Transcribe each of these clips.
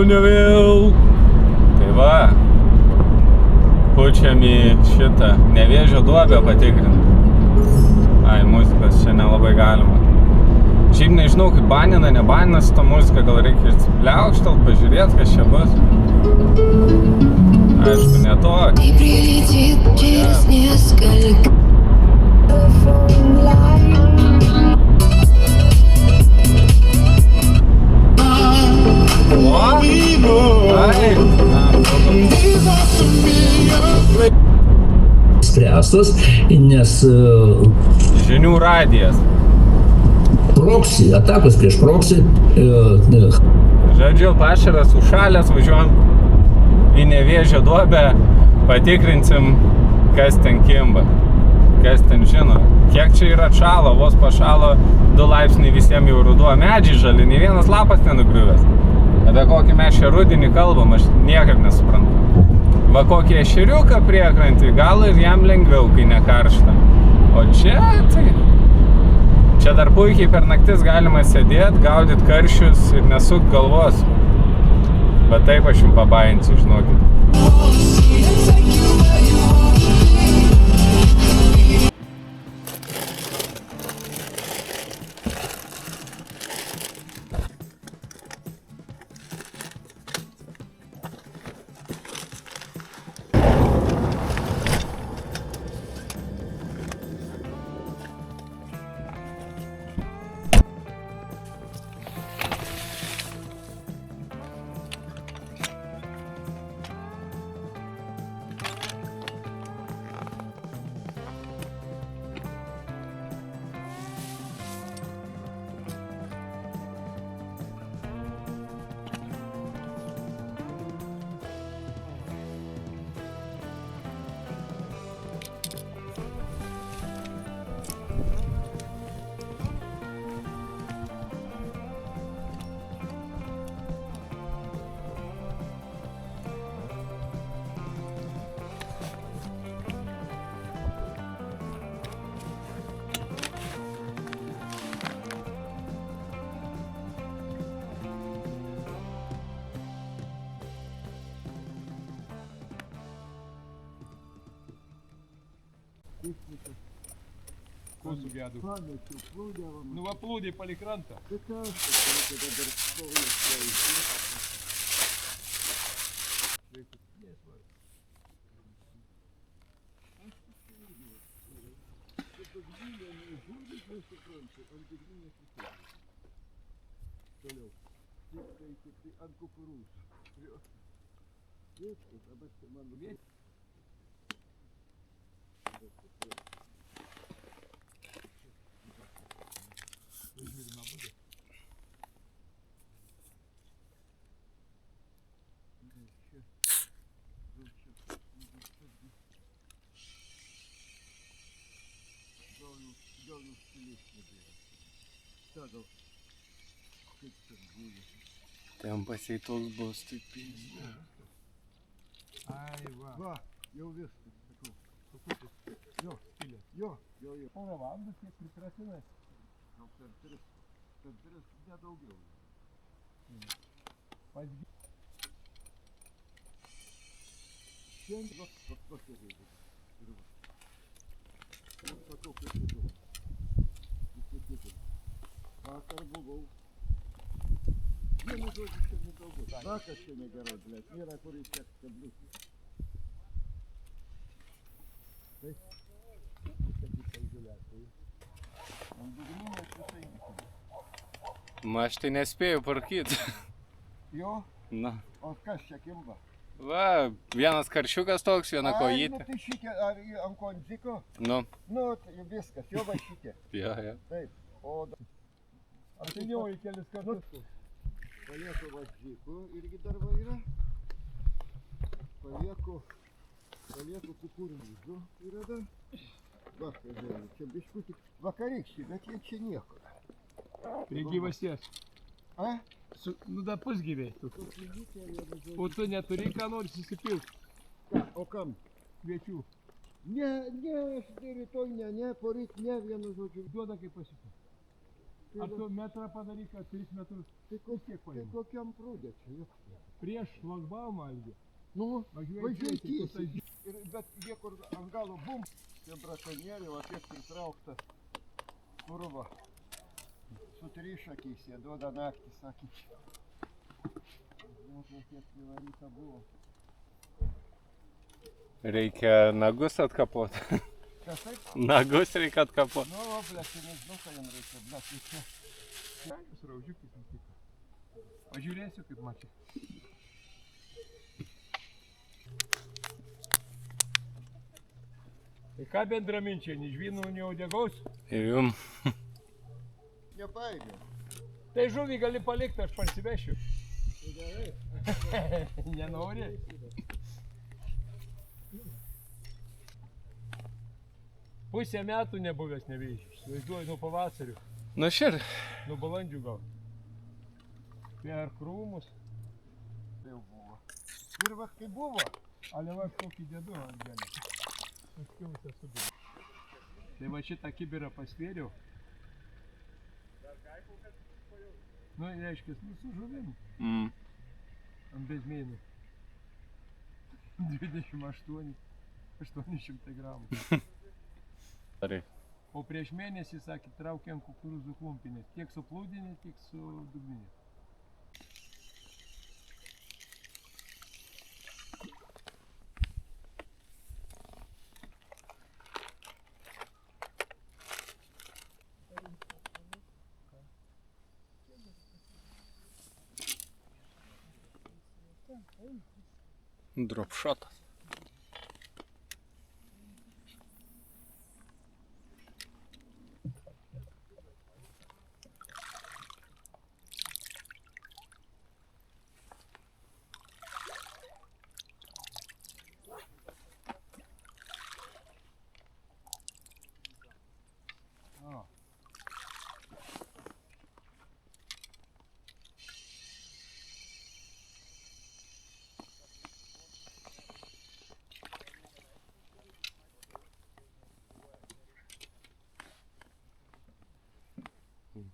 Vilnių vėl. Tai va, pučiam į šitą Nevėžio duobę patikrinti. Ai, muzikos čia nelabai galima. Šiaip nežinau, kaip banina, nebanina su tą muziką, gal reikia pliaukštelt, pažiūrėt, kas čia bus. Aišku, ne to. И прилетит через несколько. Spręstas, nes Žinių radijas. proxy, atakos prieš proxy. Žodžiu, pašaras užšalęs, važiuojam į Nevėžio duobę, patikrinsim, kas ten kimba, kas ten žino. Kiek čia yra atšalo, vos pašalo 2 laipsniai, visiems jau ruduo, medžiai žali, nei vienas lapas nenugriuvęs. Apie kokį mes čia rudenį kalbam, aš niekaip nesuprantu. Va kokį ešeriuką priekrantį, gal ir jam lengviau, kai nekaršta. O čia, tai... Čia dar puikiai per naktis galima sėdėt, gaudyt karšius ir nesukt galvos. Bet taip aš jums pabainsiu, žinokit. Ko sugedo? Nu va plūdė palei krantą. Ant kukurūzų. Dabar man vėti. Gal stilius nebėra. Tada, kaip ten buvo. Ten pasiai bus, taip pizda. Ai, va, jau viskas, sakau. Truputį. Jo, stilė. Jo. Porą valandų kiek pripratinai. Gal per 3 nedaugiau. Pasgi. Šiandien, pasirėdė. Ir va. Sakau, kaip įdomu. Įsitikim. Vakar buvau. Vienu žodžiu čia nedaugiau. Vakas čia negerai, blėt. Nėra kur įsėt kabliukį. Taip. Įsėkite izoliacijai. Ant dugnių mes visai įsėkime. Aš tai nespėjau parkyti. Jo? Na. O kas čia kimba? Va, vienas karšiukas toks, viena kojytė. Nu tai šitie, ar ant kondziko? Nu. Nu, tai viskas, jo va šitie. Jo. Taip. O... Aptinioji kelis kartus. Palieku važdžiku, irgi dar va yra. Palieku kukurūzų yra dar. Va, čia biškutį vakarykščiai, bet jie čia nieko. Prie gyvasties. A? Nu da pusgyviai. O tu neturi ką nors įsipilt? Ką, o kam? Kviečių. Ne, aš rytoj ne, poryt ne, vienu žodžiu. Duoda kaip pasipil. Ar tu metrą padaryk, ar 3 metrus? Tai kokiam prūdė čia, joks. prieš šlagbaumą, Algi. Nu, Važiuojantį, tiesiai. Bet jie kur ant galo bum, tie bratonieriai, va tiek pritraukta kurva. Su trišakiais jie duoda naktį, sakyčiau. Žinau, kiek privaryta buvo. Reikia nagus atkapot. Kas taip? Nagus reikia atkapot. Nu, o, blėt, tai nežinau, ką jam reikia, blėt, tai čia. Jūs raužiukis nutiko. Pažiūrėsiu, kaip mačiau. Tai ką bendraminčiai, nei žvynų, nei uodegos? Ir jum. Nepaėgiau. Tai žuvį gali palikti, aš parsivešiu. Nenori? Pusę metų nebuvęs nevėžys. Vaizduoju nuo pavasarių, Nu šir. nuo balandžių gal. Per krūmus. Tai jau buvo. Ir va, kai buvo. Ale va, kokį dedu ant žemės. Paskiausia sudėjau. Tai va šitą kibirą pasvėriau. Nu, reiškia, nu su žuvim. Ant bezmėnų. 28 gramų. Gerai. O prieš mėnesį, sakė, traukiam kukurūzų klumpinės. Tiek su plūdinė, tiek su dugninė. Dropshotas. O.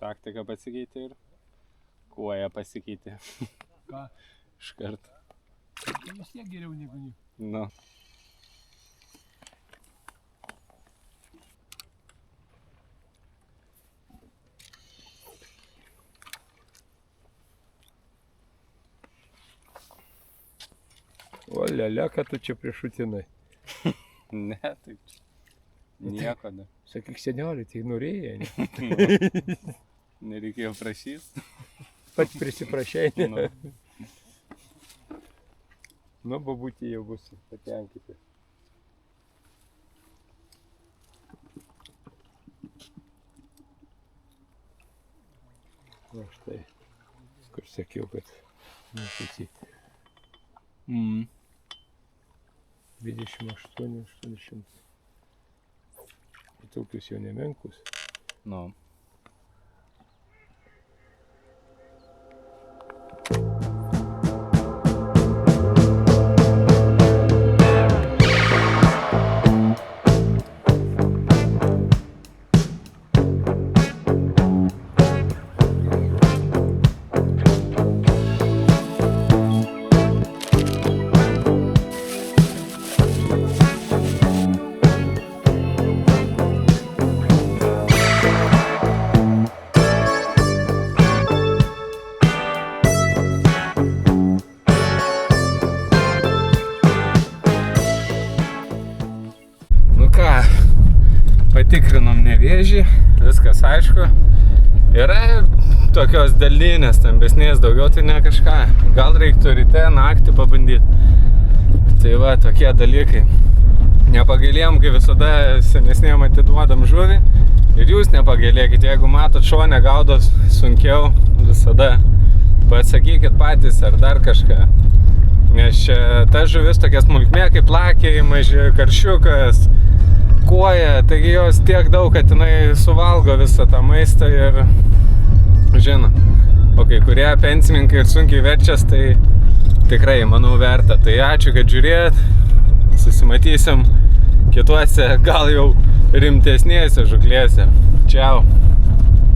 Taktika pasikeitė ir koja pasikeitė. Ką? Iškart. Tai vis tiek geriau negu nieko. Nu. O lelia, ką tu čia priešutinai. Ne, taip. Nieko ne. Sakyk, senelį, tai norėjai, ne? Nereikėjo prašys. Pats prisiprašai, ne? Nu. Nu, babutė jau bus patenkite. Na štai, kur sakiau, kad nesakyk. 28-800. Tokius jau nemenkus. Nu. Patikrinom nevėžį, viskas aišku. Yra tokios dalinės, stambesnės, daugiau tai ne kažką. Gal reiktų ryte, naktį pabandyti. Tai va, tokie dalykai. Nepagailėjom, kai visada senesnėm atiduodam žuvį. Ir jūs nepagailėkit, jeigu matot šone gaudos sunkiau, visada pasakykit patys ar dar kažką. Nes čia ta žuvis tokia smulkmė, kaip lakiai, maži karšiukas, koja, taigi jos tiek daug, kad jinai suvalgo visą tą maistą ir žino. O kai kurie pensininkai ir sunkiai verčias, tai tikrai, manau, verta. Tai ačiū, kad žiūrėjot, susimatysim kituose, gal jau rimtesnėse žuklėse. Čiau.